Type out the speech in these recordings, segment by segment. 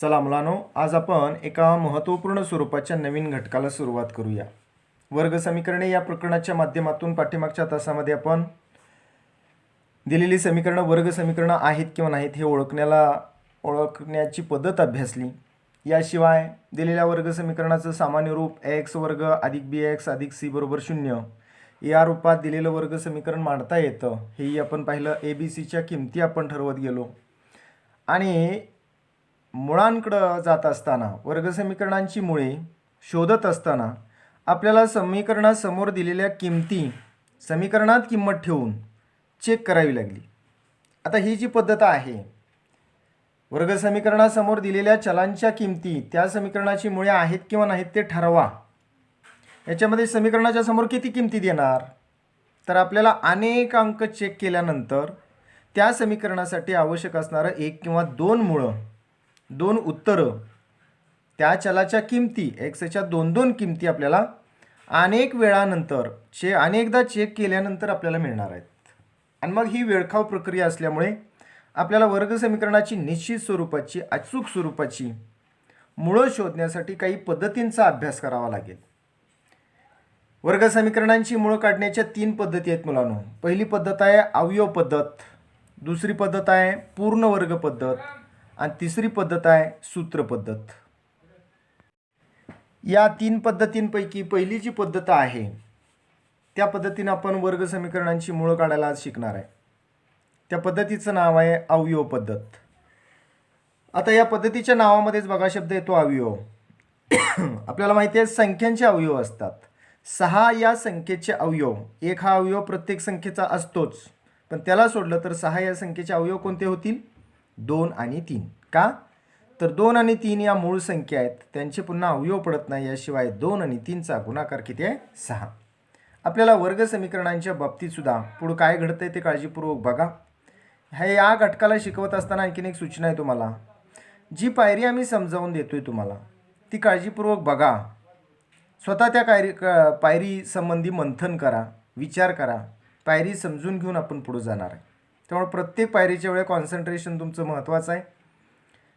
चला मुलांनो, आज आपण एका महत्त्वपूर्ण स्वरूपाच्या नवीन घटकाला सुरुवात करूया. वर्ग समीकरणे या प्रकरणाच्या माध्यमातून पाठीमागच्या तासामध्ये आपण दिलेली समीकरणं वर्ग समीकरणं आहेत किंवा नाहीत हे ओळखण्याची पद्धत अभ्यासली. याशिवाय दिलेल्या वर्ग समीकरणाचं सामान्य रूप एक्स वर्ग अधिक बी एक्स अधिक सी बरोबर 0 या रूपात दिलेलं वर्ग समीकरण मांडता येतं हेही आपण पाहिलं. ABCच्या किमती आपण ठरवत गेलो आणि मुळांकडं जात असताना वर्ग समीकरणांची मुळे शोधत असताना आपल्याला समीकरणासमोर दिलेल्या किमती समीकरणात किंमत ठेवून चेक करावी लागली. आता ही जी पद्धत आहे, वर्ग समीकरणासमोर दिलेल्या चलांच्या किमती त्या समीकरणाची मुळे आहेत किंवा नाहीत ते ठरवा. याच्यामध्ये समीकरणाच्या समोर किती किमती देणार, तर आपल्याला अनेक अंक चेक केल्यानंतर त्या समीकरणासाठी आवश्यक असणारं एक किंवा दोन उत्तरं त्या चलाच्या किमती एक्सच्या दोन किमती आपल्याला अनेक वेळानंतर अनेकदा चेक केल्यानंतर आपल्याला मिळणार आहेत. आणि मग ही वेळखाव प्रक्रिया असल्यामुळे आपल्याला वर्ग समीकरणाची निश्चित स्वरूपाची अचूक स्वरूपाची मुळं शोधण्यासाठी काही पद्धतींचा अभ्यास करावा लागेल. वर्ग समीकरणांची मुळं काढण्याच्या 3 पद्धती आहेत मुलांनो. पहिली पद्धत आहे अवयव पद्धत, दुसरी पद्धत आहे पूर्ण वर्ग पद्धत आणि तिसरी पद्धत आहे सूत्र पद्धत. या 3 पद्धतींपैकी पहिली जी पद्धत आहे त्या पद्धतीने आपण वर्ग समीकरणांची मुळं काढायला आज शिकणार आहे. त्या पद्धतीचं नाव आहे अवयव पद्धत. आता या पद्धतीच्या नावामध्येच बघा शब्द येतो अवयव. आपल्याला माहिती आहे संख्यांचे अवयव असतात. 6 या संख्येचे अवयव, एक हा अवयव प्रत्येक संख्येचा असतोच, पण त्याला सोडलं तर 6 या संख्येचे अवयव कोणते होतील? 2 आणि 3. का? तर 2 आणि 3 या मूळ संख्या आहेत, त्यांचे पुन्हा अवयव पडत नाही. याशिवाय 2 आणि 3चा गुणाकार किती आहे? 6. आपल्याला वर्ग समीकरणांच्या बाबतीत सुद्धा पुढं काय घडतंय ते काळजीपूर्वक बघा. या घटकाला शिकवत असताना आणखीन एक सूचना आहे तुम्हाला. जी पायरी आम्ही समजावून देतोय तुम्हाला ती काळजीपूर्वक बघा. स्वतः त्या पायरी संबंधी मंथन करा, विचार करा. पायरी समजून घेऊन आपण पुढे जाणार आहे. त्यामुळे प्रत्येक पायरीच्या वेळी कॉन्सन्ट्रेशन तुमचं महत्त्वाचं आहे.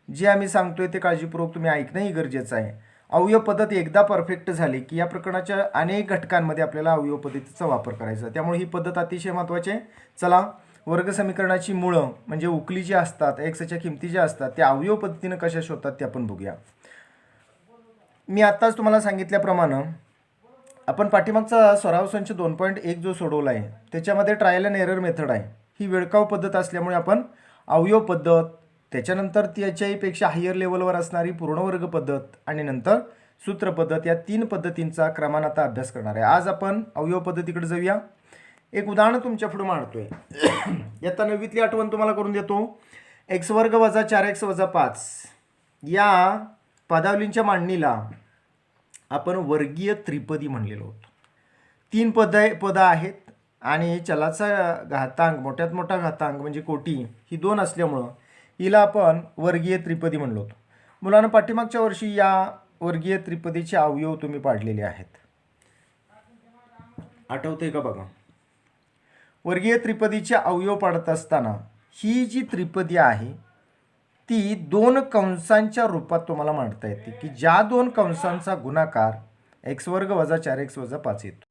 जे आम्ही सांगतोय ते काळजीपूर्वक तुम्ही ऐकणंही गरजेचं आहे. अवयव पद्धत एकदा परफेक्ट झाली की या प्रकरणाच्या अनेक घटकांमध्ये आपल्याला अवयव पद्धतीचा वापर करायचा. त्यामुळे ही पद्धत अतिशय महत्त्वाची आहे. चला, वर्ग समीकरणाची मुळं म्हणजे उकली जी असतात, एक्सच्या किमती ज्या असतात त्या अवयव पद्धतीनं कशा शोधतात ते आपण बघूया. मी आत्ताच तुम्हाला सांगितल्याप्रमाणे आपण पाठीमागचा सराव संच 2.1 जो सोडवला आहे त्याच्यामध्ये ट्रायल अँड एरर मेथड आहे. ही वेळखाव पद्धत असल्यामुळे आपण अवयव पद्धत, त्याच्यानंतर त्याच्यापेक्षा हायर लेवलवर असणारी पूर्णवर्ग पद्धत आणि नंतर सूत्र पद्धत या 3 पद्धतींचा क्रमानं आता अभ्यास करणार आहे. आज आपण अवयव पद्धतीकडे जाऊया. एक उदाहरण तुमच्या पुढे मांडतोय. इयत्ता 9वीतली आठवण तुम्हाला करून देतो. x वर्ग वजा 4x वजा 5 या पदावलींच्या मांडणीला आपण वर्गीय त्रिपदी म्हणलेलो होतो. 3 पदं आहेत आणि चलाचा घातांक मोठ्यात मोठा घातांक म्हणजे कोटी ही 2 असल्यामुळं हिला आपण वर्गीय त्रिपदी म्हणलो होतो. मुलांना पाठीमागच्या वर्षी या वर्गीय त्रिपदीचे अवयव तुम्ही पाडलेले आहेत, आठवतंय का बघा. वर्गीय त्रिपदीचे अवयव पाडत असताना ही जी त्रिपदी आहे ती 2 कंसांच्या रूपात तुम्हाला मांडता येते की ज्या 2 कंसांचा गुणाकार x वर्ग वजा 4x वजा 5 येतो.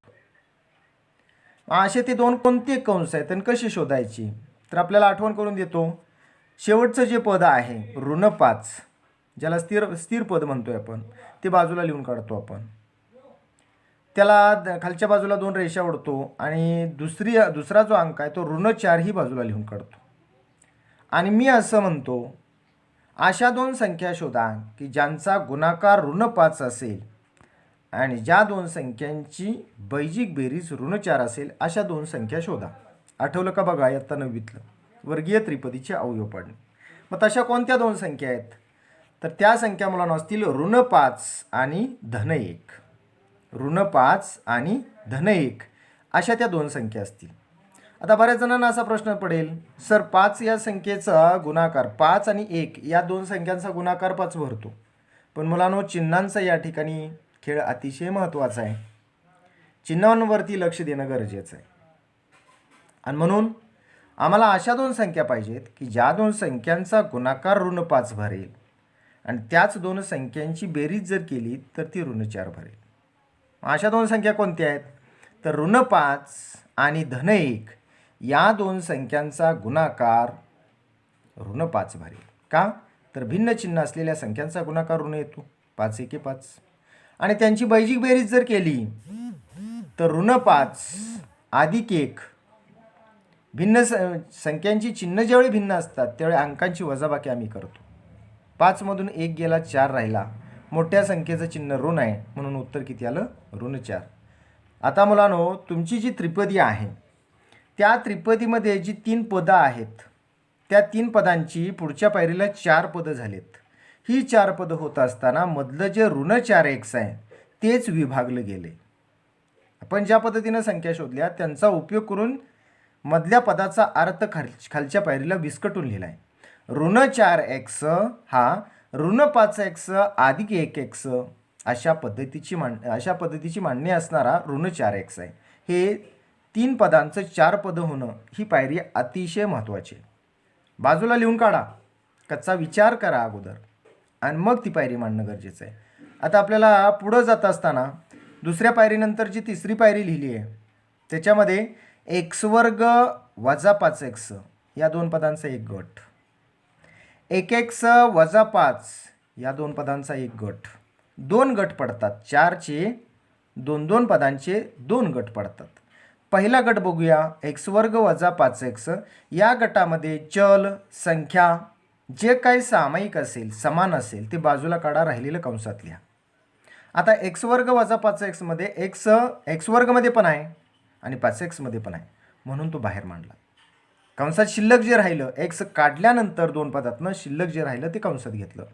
असे ते 2 कोणते कंस आहेत आणि कसे शोधायचे, तर आपल्याला आठवण करून देतो. शेवटचं जे पद आहे ऋण 5, ज्याला स्थिर पद म्हणतोय आपण, ते बाजूला लिहून काढतो आपण. त्याला खालच्या बाजूला 2 रेषा ओढतो आणि दुसरा जो अंक आहे तो ऋण 4 ही बाजूला लिहून काढतो. आणि मी असं म्हणतो, अशा 2 संख्या शोधा की ज्यांचा गुणाकार ऋण 5 असेल आणि ज्या 2 संख्यांची बैजिक बेरीज ऋण 4 असेल अशा 2 संख्या शोधा. आठवलं का बघा इयत्ता 9वीतलं वर्गीय त्रिपदीचे अवयव पाडणे. मग तशा कोणत्या 2 संख्या आहेत, तर त्या संख्या मुलांना असतील ऋण 5 आणि धन 1. ऋण 5 आणि धन 1 अशा त्या 2 संख्या असतील. आता बऱ्याच जणांना असा प्रश्न पडेल, सर 5 या संख्येचा गुणाकार 5 आणि 1 या 2 संख्यांचा गुणाकार 5 भरतो. पण मुलांनो, चिन्हांचा या ठिकाणी खेळ अतिशय महत्त्वाचा आहे. चिन्हांवरती लक्ष देणं गरजेचं आहे. आणि म्हणून आम्हाला अशा 2 संख्या पाहिजेत की ज्या 2 संख्यांचा गुणाकार ऋण 5 भरेल आणि त्याच दोन संख्यांची बेरीज जर केली तर ती ऋण 4 भरेल. अशा दोन संख्या कोणत्या आहेत? तर ऋण 5 आणि धन 1 या दोन संख्यांचा गुणाकार ऋण 5 भरेल. का? तर भिन्न चिन्ह असलेल्या संख्यांचा गुणाकार ऋण येतो. 5 एके 5 आणि त्यांची बैजिक बेरीज जर केली तर ऋण 5 अधिक 1. भिन्न संख्यांची चिन्ह ज्यावेळी भिन्न असतात त्यावेळी अंकांची वजाबाकी आम्ही करतो. 5 मधून 1 गेला, 4 राहिला. मोठ्या संख्येचं चिन्ह ऋण आहे म्हणून उत्तर किती आलं? ऋण 4. आता मुलांनो, तुमची जी त्रिपदी आहे त्या त्रिपदीमध्ये जी 3 पदं आहेत त्या 3 पदांची पुढच्या पायरीला 4 पदं झालीत. ही 4 पदं होत असताना मधलं जे ऋण 4x आहे तेच विभागलं गेले. आपण ज्या पद्धतीनं संख्या शोधल्या त्यांचा उपयोग करून मधल्या पदाचा अर्थ खालच्या पायरीला विस्कटून लिहिला आहे. ऋण 4x हा ऋण 5x अधिक 1x अशा पद्धतीची मांडणी असणारा ऋण 4x आहे. हे 3 पदांचं 4 पदं होणं ही पायरी अतिशय महत्त्वाची आहे. बाजूला लिहून काढा, कच्चा विचार करा अगोदर आणि मग ती पायरी मांडणं गरजेचं आहे. आता आपल्याला पुढं जात असताना दुसऱ्या पायरीनंतर जी तिसरी पायरी लिहिली आहे त्याच्यामध्ये x वर्ग वजा 5x या 2 पदांचा एक गट, 1x वजा 5 या 2 पदांचा एक गट, 2 गट पडतात. 4चे 2 पदांचे 2 गट पडतात. पहिला गट बघूया, x वर्ग वजा 5x. या गटामध्ये चल संख्या जे काही सामायिक असेल, समान असेल ते बाजूला काढा, राहिलेलं कंसात लिहा. आता x वर्ग वजा 5x मध्ये x वर्गमध्ये पण आहे आणि 5x मध्ये पण आहे म्हणून तो बाहेर मांडला. कंसात शिल्लक जे राहिलं x काढल्यानंतर 2 पदातनं शिल्लक जे राहिलं ते कंसात घेतलं.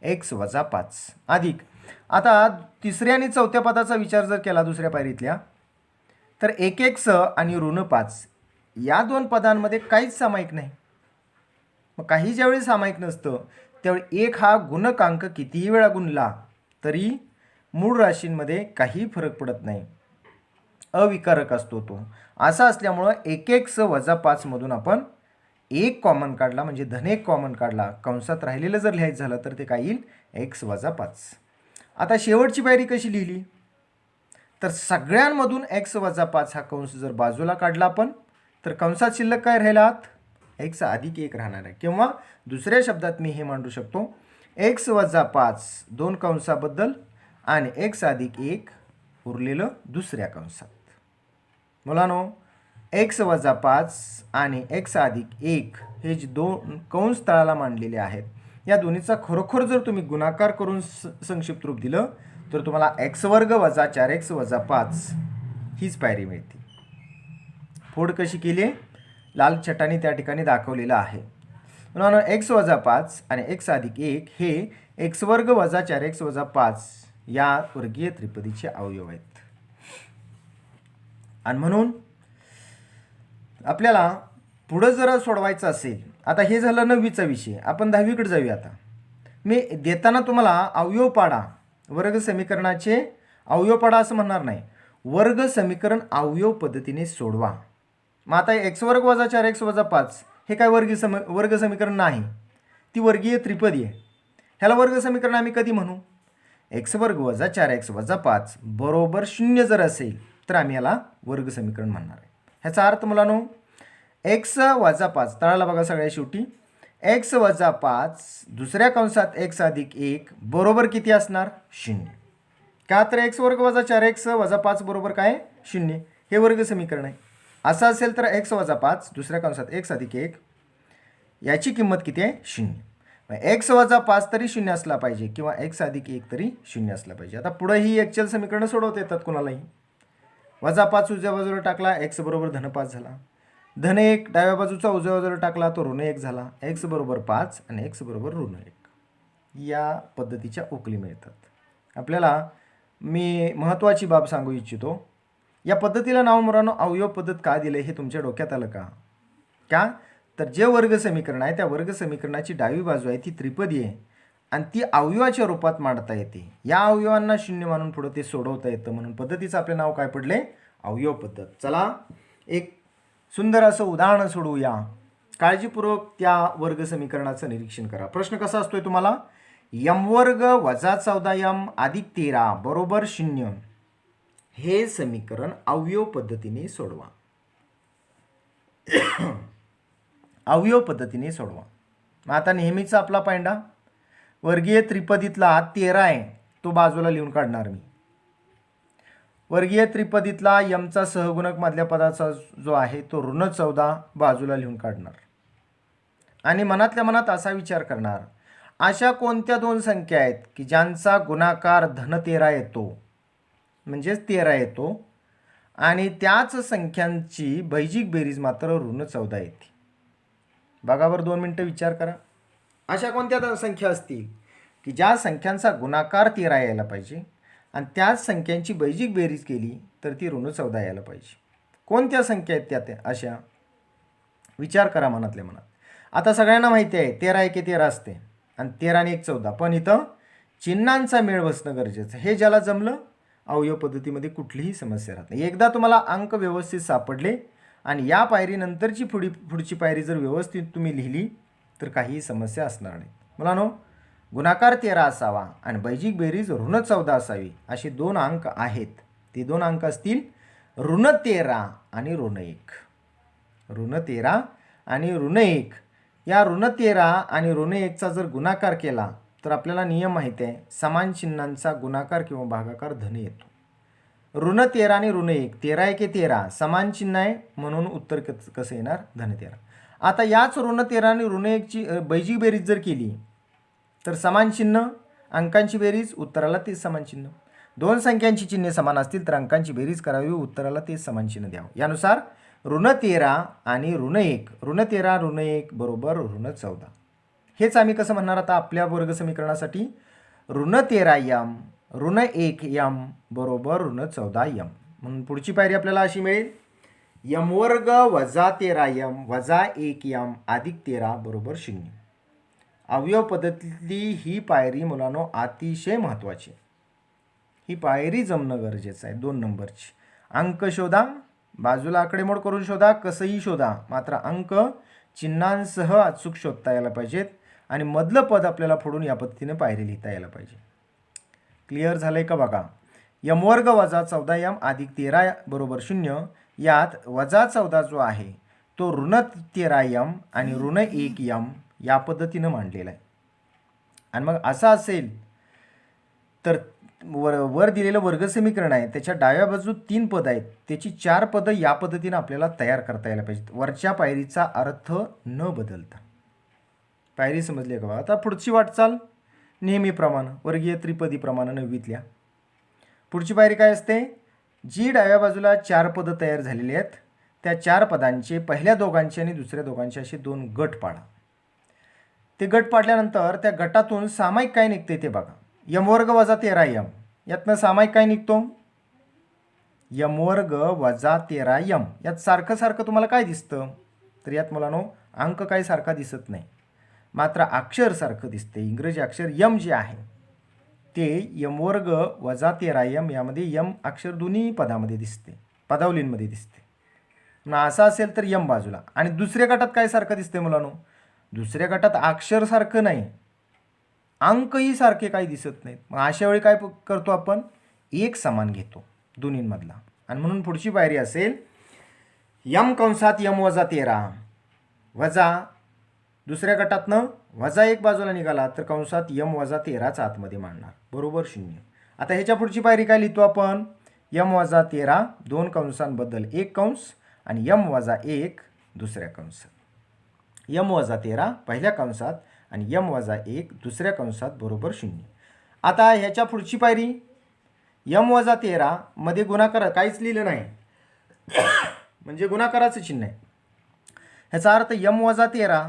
x वजा 5 अधिक. आता तिसऱ्या आणि चौथ्या पदाचा विचार जर केला दुसऱ्या पायरीतल्या तर 1x आणि ऋण 5 या 2 पदांमध्ये काहीच सामायिक नाही. मग काही ज्यावेळी सामायिक नसतं त्यावेळी 1 हा गुणकांक कितीही वेळा गुणला तरी मूळ राशींमध्ये काही फरक पडत नाही, अविकारक असतो तो. असा असल्यामुळं 1x वजा 5 मधून आपण 1 कॉमन काढला म्हणजे धन 1 कॉमन काढला. कंसात राहिलेलं जर लिहायचं झालं तर ते काय येईल? x वजा 5. आता शेवटची पायरी कशी लिहिली तर सगळ्यांमधून x वजा 5 हा कंस जर बाजूला काढला आपण तर कंसात शिल्लक काय राहिला? x अधिक 1 राहणार आहे. किंवा दुसऱ्या शब्दात मी हे मांडू शकतो, x वजा 5 2 कंसाबद्दल आणि x अधिक 1 उरलेलं दुसऱ्या कंसात. मुलांनो, x वजा 5 आणि x अधिक 1 हे जे 2 कंस तळाला मांडलेले आहेत या दोन्हीचा खरोखर जर तुम्ही गुणाकार करून संक्षिप्त रूप दिलं तर तुम्हाला x वर्ग वजा 4x वजा 5 हीच पायरी मिळते. फोड कशी केली? लाल छटाने त्या ठिकाणी दाखवलेलं आहे. मुलांनो, x वजा 5 आणि x अधिक 1 हे x वर्ग वजा 4x वजा 5 या वर्गीय त्रिपदीचे अवयव आहेत. आणि म्हणून आपल्याला पुढं जर सोडवायचं असेल, आता हे झालं 9वीचा विषय, आपण 10वीकडे जाऊया. आता मी देताना तुम्हाला अवयव पाडा, वर्ग समीकरणाचे अवयव पाडा असं म्हणणार नाही, वर्ग समीकरण अवयव पद्धतीने सोडवा. मग आता x वर्ग वजा 4x वजा 5 हे काय वर्ग समीकरण नाही, ती वर्गीय त्रिपदी आहे. ह्याला वर्ग समीकरण आम्ही कधी म्हणू? x वर्ग वजा 4x वजा 5 बरोबर 0 जर असेल तर आम्ही याला वर्ग समीकरण म्हणणार आहे. ह्याचा अर्थ मुलांनो, x वजा 5 तळाला बघा सगळ्या शेवटी, x वजा 5 दुसऱ्या कंसात x अधिक 1 बरोबर किती असणार? 0. का तर x वर्ग वजा 4x वजा 5 बरोबर काय? 0. हे वर्ग समीकरण आहे. असं असेल तर x वजा 5 दुसऱ्या कंसात x अधिक 1 याची किंमत किती आहे? 0. x वजा 5 तरी 0 असला पाहिजे किंवा x अधिक 1 तरी 0 असला पाहिजे. आता पुढे ही एक्चुअल समीकरणं सोडवता येतात कोणालाही. वजा 5 उजव्या बाजूला टाकला x बरोबर धन 5 झाला, धन 1 डाव्या बाजूचा उजव्या बाजूला टाकला तो ऋण 1 झाला, x बरोबर 5 आणि x बरोबर ऋण 1 या पद्धतीच्या उकली मिळतात. आपल्याला मी महत्त्वाची बाब सांगू इच्छितो, या पद्धतीला नाव मुलांनो अवयव पद्धत का दिले हे तुमच्या डोक्यात आलं का? का तर जे वर्ग समीकरण आहे त्या वर्ग समीकरणाची डावी बाजू आहे ती त्रिपदी आहे आणि ती अवयवाच्या रूपात मांडता येते. या अवयवांना 0 मानून पुढे ते सोडवता येतं म्हणून पद्धतीचं आपले नाव काय पडले? अवयव पद्धत. चला एक सुंदर असं उदाहरण सोडवूया. काळजीपूर्वक त्या वर्ग समीकरणाचं निरीक्षण करा. प्रश्न कसा असतोय तुम्हाला? यम वर्ग वजा 14m अधिक 13 बरोबर 0 हे समीकरण अवयव पद्धतीने सोडवा. अवयव पद्धतीने सोडवा. मग आता नेहमीचा आपला पायंडा वर्गीय त्रिपदीतला 13 आहे तो बाजूला लिहून काढणार मी. वर्गीय त्रिपदीतला यमचा सहगुणक मधल्या पदाचा जो आहे तो ऋण 14 बाजूला लिहून काढणार. आणि मनातल्या मनात असा विचार करणार, अशा कोणत्या दोन संख्या आहेत की ज्यांचा गुणाकार धन 13 येतो, म्हणजेच 13 येतो, आणि त्याच संख्यांची बैजिक बेरीज मात्र ऋण 14 येते. बघा बरं, 2 मिनटं विचार करा. अशा कोणत्या संख्या असतील की ज्या संख्यांचा गुणाकार 13 यायला पाहिजे आणि त्याच संख्यांची बैजिक बेरीज केली तर ती ऋण 14 यायला पाहिजे. कोणत्या संख्या आहेत त्या अशा? विचार करा मनातल्या मनात. आता सगळ्यांना माहिती आहे 13 एके 13 असते आणि 13 आणि 1 14, पण इथं चिन्हांचा मेळ बसणं गरजेचं. हे ज्याला जमलं अवयव पद्धतीमध्ये कुठलीही समस्या राहत नाही. एकदा तुम्हाला अंक व्यवस्थित सापडले आणि या पायरीनंतरची पुढची पायरी जर व्यवस्थित तुम्ही लिहिली तर काहीही समस्या असणार नाही. मुलांनो, गुणाकार 13 असावा आणि बैजिक बेरीज ऋण 14 असावी असे 2 अंक आहेत. ते 2 अंक असतील ऋण 13 आणि ऋण 1. ऋण 13 आणि ऋण 1. या ऋण 13 आणि ऋण 1चा जर गुणाकार केला तर आपल्याला नियम माहिती आहे, समान चिन्हांचा गुणाकार किंवा भागाकार धन येतो. ऋण 13 आणि ऋण 1, 13 एके 13 समान चिन्ह आहे म्हणून उत्तर कसं येणार? धन 13. आता याच ऋण 13 आणि ऋण 1ची बैजिक बेरीज जर केली तर समान चिन्ह, अंकांची बेरीज, उत्तराला तेच समान चिन्ह. 2 संख्यांची चिन्हे समान असतील तर अंकांची बेरीज करावी, उत्तराला तेच समान चिन्ह द्यावं. यानुसार ऋण 13 आणि ऋण 1, ऋण 13 ऋण 1 बरोबर ऋण 14. हेच आम्ही कसं म्हणणार आता आपल्या वर्ग समीकरणासाठी? ऋण 13m ऋण 1m बरोबर ऋण 14m. म्हणून पुढची पायरी आपल्याला अशी मिळेल, यम वर्ग वजा 13m वजा 1m अधिक 13 बरोबर 0. अवयव पद्धतीतली ही पायरी मुलांनो अतिशय महत्त्वाची. ही पायरी जमणं गरजेचं आहे. 2 नंबरची. अंक शोधा, बाजूला आकडेमोड करून शोधा, कसंही शोधा, मात्र अंक चिन्हांसह अचूक शोधता यायला पाहिजेत आणि मधलं पद आपल्याला फोडून या पद्धतीने पायरी लिहिता यायला पाहिजे. क्लिअर झालंय का? बघा, यम वर्ग वजा 14m अधिक 13 बरोबर 0. यात वजा 14 जो आहे तो ऋण 13m आणि ऋण 1m या पद्धतीनं मांडलेला आहे. आणि मग असं असेल तर वर दिलेलं वर्ग समीकरण आहे त्याच्या डाव्या बाजू 3 पद आहेत, त्याची 4 पदं या पद्धतीनं आपल्याला तयार करता यायला पाहिजेत, वरच्या पायरीचा अर्थ न बदलता. पायरी समजली का बा? आता पुढची वाटचाल नेहमीप्रमाणे वर्गीय त्रिपदीप्रमाणे 9वीतल्या पुढची पायरी काय असते? जी डाव्या बाजूला 4 पदं तयार झालेली आहेत त्या 4 पदांचे पहिल्या दोघांचे आणि दुसऱ्या दोघांचे असे 2 गट पाडा. ते गट पाडल्यानंतर त्या गटातून सामायिक काय निघते ते बघा. यम वर्ग वजा 13m, यातनं सामायिक काय निघतो? यम वर्ग वजा 13m. यात सारखं सारखं तुम्हाला काय दिसतं? तर यात मुलांनो अंक काय सारखा दिसत नाही, मात्र अक्षर सारखं दिसते. इंग्रजी अक्षर यम जे आहे ते यम वर्ग वजा 13m यामध्ये यम अक्षर दोन्ही पदामध्ये दिसते, पदावलींमध्ये दिसते. मग असं असेल तर यम बाजूला. आणि दुसऱ्या गटात काय सारखं दिसते मुलांनो? दुसऱ्या गटात अक्षर सारखं नाही, अंकही सारखे काही दिसत नाहीत. मग अशा वेळी काय करतो आपण? एक समान घेतो दोन्हींमधला. आणि म्हणून पुढची पायरी असेल यम कंसात यम वजा 13 वजा दुसऱ्या गटातनं वजा 1 बाजूला निघाला तर कंसात यम वजा 13च आतमध्ये मांडणार बरोबर 0. आता ह्याच्या पुढची पायरी काय लिहितो आपण? यम वजा 13 2 कंसांबद्दल 1 कंस आणि यम वजा 1 दुसऱ्या कंसात. यम वजा 13 पहिल्या कंसात आणि यम वजा 1 दुसऱ्या कंसात बरोबर 0. आता ह्याच्या पुढची पायरी यम वजा 13 मध्ये गुणाकार काहीच लिहिलं नाही म्हणजे गुणाकाराचं चिन्ह आहे. ह्याचा अर्थ यम वजा 13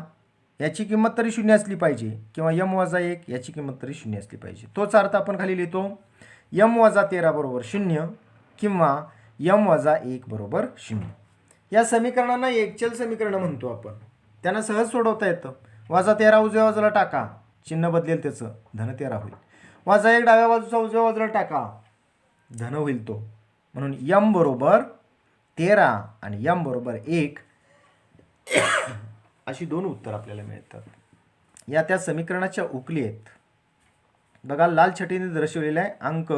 याची किंमत तरी 0 असली पाहिजे किंवा यम वजा 1 याची किंमत तरी 0 असली पाहिजे. तोच अर्थ आपण खाली लिहितो यम वजा 13 बरोबर 0 किंवा यम वजा 1 बरोबर 0. या समीकरणांना एकचल समीकरण म्हणतो आपण. त्यांना सहज सोडवता येतं. वजा 13 उजव्या बाजूला टाका, चिन्ह बदलेल त्याचं, धन 13 होईल. वजा 1 डाव्या बाजूचा उजव्या बाजूला टाका, धन होईल तो. म्हणून यम बरोबर 13 आणि यम बरोबर 1 अशी 2 उत्तर आपल्याला मिळतात. या त्या समीकरणाच्या उकली आहेत. बघा लाल छटीने दर्शवलेले आहे अंक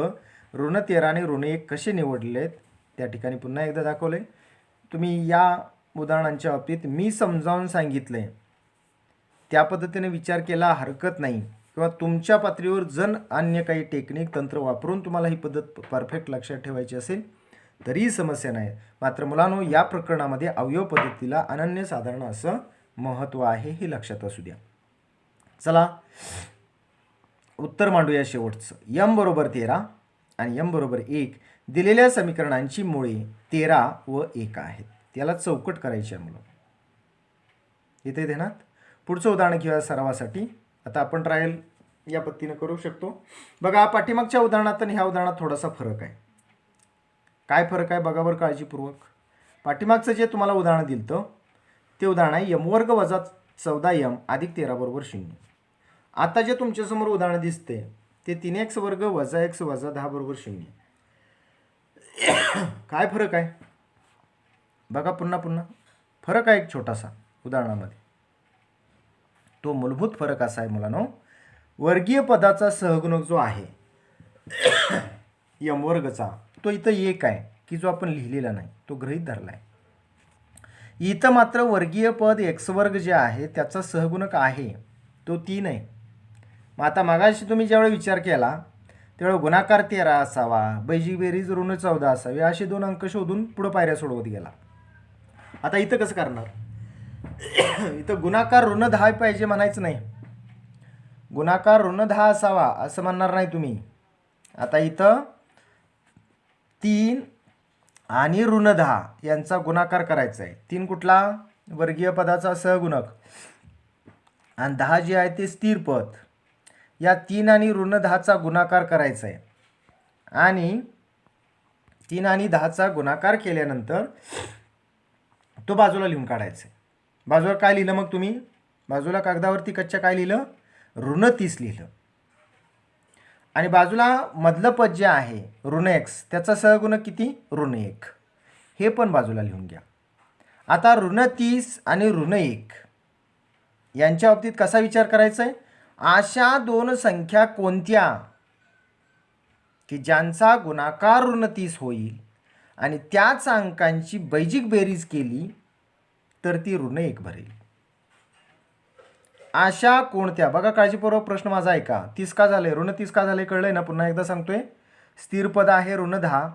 ऋण 13 आणि ऋण 1 कसे निवडलेले आहेत त्या ठिकाणी पुन्हा एकदा दाखवले. तुम्ही या उदाहरणांच्या बाबतीत मी समजावून सांगितले त्या पद्धतीने विचार केला हरकत नाही, किंवा तुमच्या पातळीवर जर अन्य काही टेक्निक तंत्र वापरून तुम्हाला ही पद्धत परफेक्ट लक्षात ठेवायची असेल तरीही समस्या नाही. मात्र मुलांनो, या प्रकरणामध्ये अवयव पद्धतीला अनन्यसाधारण असं महत्त्व आहे, हे लक्षात असू द्या. चला उत्तर मांडूया शेवटचं. m बरोबर 13 आणि m बरोबर 1 दिलेल्या समीकरणांची मुळे 13 व 1 आहेत. त्याला चौकट करायची आहे मुलं. इथे ध्यानात. पुढचं उदाहरण घेऊया सरावासाठी. आता आपण ट्रायल या पद्धतीने करू शकतो. बघा पाठीमागच्या उदाहरणात आणि ह्या उदाहरणात थोडासा फरक आहे. काय फरक आहे बघा बरं काळजीपूर्वक. पाठीमागचं जे तुम्हाला उदाहरण दिलं ते उदाहरण आहे m वर्ग वजा 14m अधिक 13 बरोबर 0. आता जे तुमच्यासमोर उदाहरण दिसते ते 3x वर्ग वजा x वजा 10 बरोबर 0. काय फरक आहे बघा. पुन्हा फरक आहे एक छोटासा उदाहरणामध्ये. तो मूलभूत फरक असा आहे मुलांनो, वर्गीय पदाचा सहगुणक जो आहे m वर्गचा तो इथं 1 आहे की जो आपण लिहिलेला नाही, तो गृहीत धरला आहे. इथं मात्र वर्गीय पद x वर्ग जे आहे त्याचा सहगुणक आहे तो 3 आहे. मग आता मागाशी तुम्ही ज्यावेळी विचार केला त्यावेळी गुणाकार 13 असावा, बैजिक बेरीज ऋण 14 असावी, असे 2 अंक शोधून पुढे पायऱ्या सोडवत गेला. आता इथं कसं करणार. इथं गुणाकार ऋण 10 पाहिजे म्हणायचं नाही, गुणाकार ऋण 10 असावा असं म्हणणार नाही तुम्ही. आता इथं 3 आणि ऋण 10 यांचा गुणाकार करायचा आहे. 3 कुठला वर्गीय पदाचा सहगुणक आणि 10 जे आहे ते स्थिर पद. या 3 आणि ऋण 10चा गुणाकार करायचा आहे आणि 3 आणि 10चा गुणाकार केल्यानंतर तो बाजूला लिहून काढायचा आहे. बाजूला काय लिहिलं मग तुम्ही, बाजूला कागदावरती कच्च्या काय लिहिलं, ऋण 30 लिहिलं. आणि बाजूला मधलं पद जे आहे ऋण x त्याचा सहगुणक किती, ऋण 1, हे पण बाजूला लिहून घ्या. आता ऋण 30 आणि ऋण 1 यांच्या बाबतीत कसा विचार करायचा आहे. अशा 2 संख्या कोणत्या की ज्यांचा गुणाकार ऋण 30 होईल आणि त्याच अंकांची बैजिक बेरीज केली तर ती ऋण 1 भरेल. अशा कोणत्या, बघा काळजीपूर्वक प्रश्न माझा ऐका. 30 का झाले, ऋण 30 का झाले कळलंय ना. पुन्हा एकदा सांगतोय, स्थिर पद आहे ऋण 10,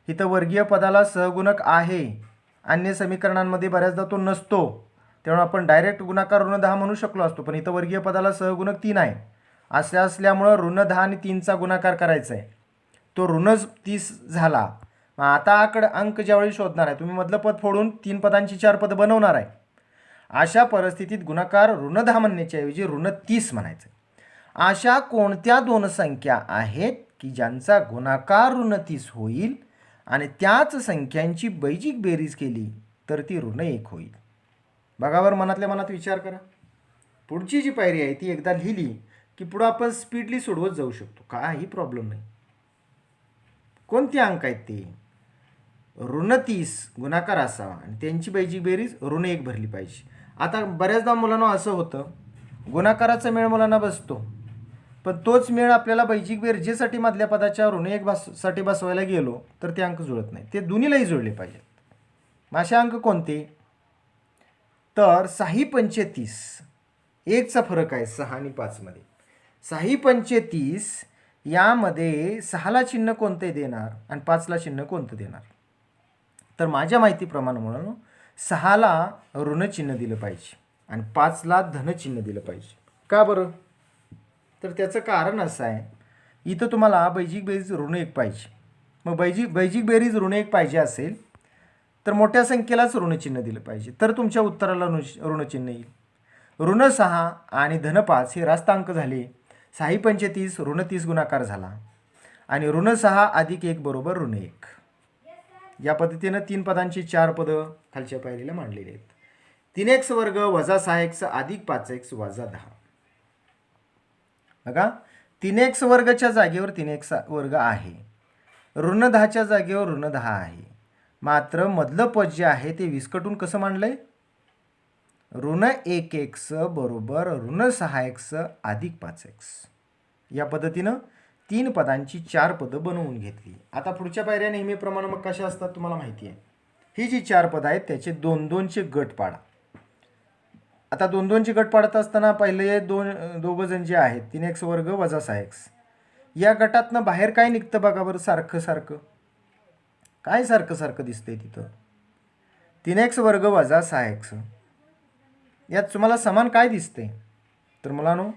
इथं वर्गीय पदाला सहगुणक आहे, अन्य समीकरणांमध्ये बऱ्याचदा तो नसतो, तेव्हा आपण डायरेक्ट गुणाकार ऋण 10 म्हणू शकलो असतो, पण इथं वर्गीय पदाला सहगुणक 3 आहे. असे असल्यामुळं ऋण 10 आणि 3चा गुणाकार करायचा आहे, तो ऋण 30 झाला. आता अंक ज्यावेळी शोधणार आहे तुम्ही मधलं पद फोडून 3 पदांची 4 पदं बनवणार आहे. अशा परिस्थितीत गुणाकार ऋण 10 म्हणण्याच्या ऐवजी ऋण 30 म्हणायचं. अशा कोणत्या 2 संख्या आहेत की ज्यांचा गुणाकार ऋण 30 होईल आणि त्याच संख्यांची बैजिक बेरीज केली तर ती ऋण 1 होईल. बघावर मनातल्या मनात विचार करा. पुढची जी पायरी आहे ती एकदा लिहिली की पुढं आपण स्पीडली सोडवत जाऊ शकतो, काही प्रॉब्लेम नाही. कोणते अंक आहेत ते, ऋण 30 गुणाकार असावा आणि त्यांची बैजिक बेरीज ऋण 1 भरली पाहिजे. आता बऱ्याचदा मुलांना असं होतं, गुणाकाराचा मेळ मुलांना बसतो, पण तोच मेळ आपल्याला बैजिक बेरजेसाठी मधल्या पदाच्या ऋण 1 साठी बसवायला गेलो तर ते अंक जुळत नाही. ते दोन्हीलाही जुळले पाहिजेत. मग असे अंक कोणते, तर 6 पंचे 30, 1चा फरक आहे 6 आणि 5 मध्ये. 6 पंचे 30 यामध्ये 6ला चिन्ह कोणते देणार आणि 5ला चिन्ह कोणतं देणार. तर माझ्या माहितीप्रमाणे म्हणून 6ला ऋण चिन्ह दिलं पाहिजे आणि 5ला धन चिन्ह दिलं पाहिजे. का बरं, तर त्याचं कारण असं आहे, इथं तुम्हाला बैजिक बेरीज ऋण 1 पाहिजे. मग बैजिक बेरीज ऋण 1 पाहिजे असेल तर मोठ्या संख्येलाच ऋण चिन्ह दिलं पाहिजे, तर तुमच्या उत्तराला ऋण चिन्ह येईल. ऋण 6 आणि धन 5 हे रास्त अंक झाले. 6 पंचे 30 ऋण 30 गुणाकार झाला आणि ऋण 6 अधिक 1 बरोबर ऋण 1. या पद्धतीनं 3 पदांची 4 पदं खालच्या पायरीला मांडलेली आहेत. 3x वर्ग वजा 6x अधिक 5x वजा 10. बघा 3x वर्गच्या जागेवर 3x वर्ग आहे, ऋण 10च्या जागेवर ऋण 10 आहे. मात्र मधलं पद जे आहे ते विस्कटून कसं मांडलंय, ऋण 1x बरोबर ऋण 6x अधिक 5x. या पद्धतीनं 3 पदांची 4 पदं बनवून घेतली. आता पुढच्या पायऱ्या नेहमीप्रमाणे मग कशा असतात तुम्हाला माहिती आहे. ही जी 4 पदं आहेत त्याचे 2-2चे गट पाडा. आता 2-2चे गट पाडत असताना पहिले दोघं जण जे आहेत 3x वर्ग वजा 6x, या गटातनं बाहेर काय निघतं बघा बरं. सारखं सारखं काय सारखं सारखं दिसतंय तिथं. 3x वर्ग वजा 6x, यात तुम्हाला समान काय दिसते. तर मुलांनो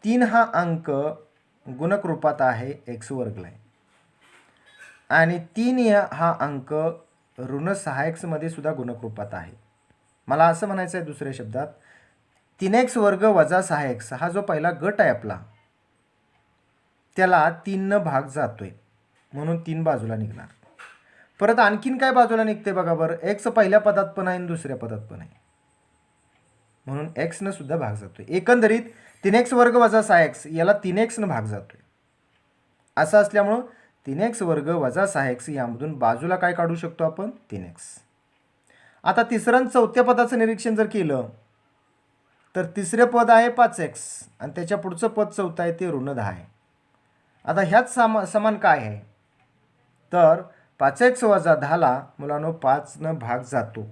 3 हा अंक गुणक रूपात आहे x वर्गला आहे आणि 3 हा अंक ऋण 6x मध्ये सुद्धा गुणक रूपात आहे. मला असं म्हणायचं आहे दुसऱ्या शब्दात 3x वर्ग वजा 6x हा जो पहिला गट आहे आपला त्याला 3 भाग जातोय म्हणून 3 बाजूला निघणार. परत आणखीन काय बाजूला निघते बघा बरं. x पहिल्या पदात पण आहे आणि दुसऱ्या पदात पण आहे म्हणून x न सुद्धा भाग जातोय. एकंदरीत 3x वर्ग वजा 6x याला 3x न भाग जातोय. असं असल्यामुळं 3x वर्ग वजा 6x यामधून बाजूला काय काढू शकतो आपण 3x. आता तिसऱ्या आणि चौथ्या पदाचं निरीक्षण जर केलं तर तिसरे पद आहे 5x आणि त्याच्या पुढचं पद चौथं आहे ते ऋण 10 आहे. आता ह्याच समान काय आहे तर 5x वजा 10ला मुलांनो 5 भाग जातो.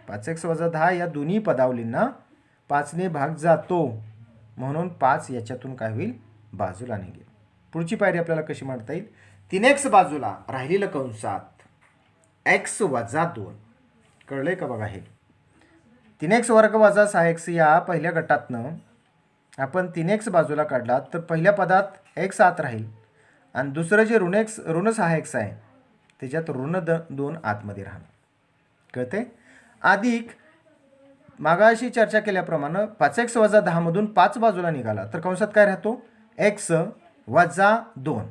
5x वजा 10 या दोन्ही पदावलींना 5 भाग जातो म्हणून 5 याच्यातून काय होईल बाजूला निघेल. पुढची पायरी आपल्याला कशी मांडता येईल. 3x बाजूला राहिलेलं कंसात x वजा 2 कळलंय का बघा. हे 3x वर्ग वजा 6x या पहिल्या गटातनं आपण 3x बाजूला काढला तर पहिल्या पदात x आत राहील आणि दुसरं जे ऋण 6x आहे त्याच्यात ऋण 2 आतमध्ये राहणार. कळते. अधिक मागाशी चर्चा केल्याप्रमाणे 5x वजा 10 मधून 5 बाजूला निघाला तर कंसात काय राहतो x वजा 2.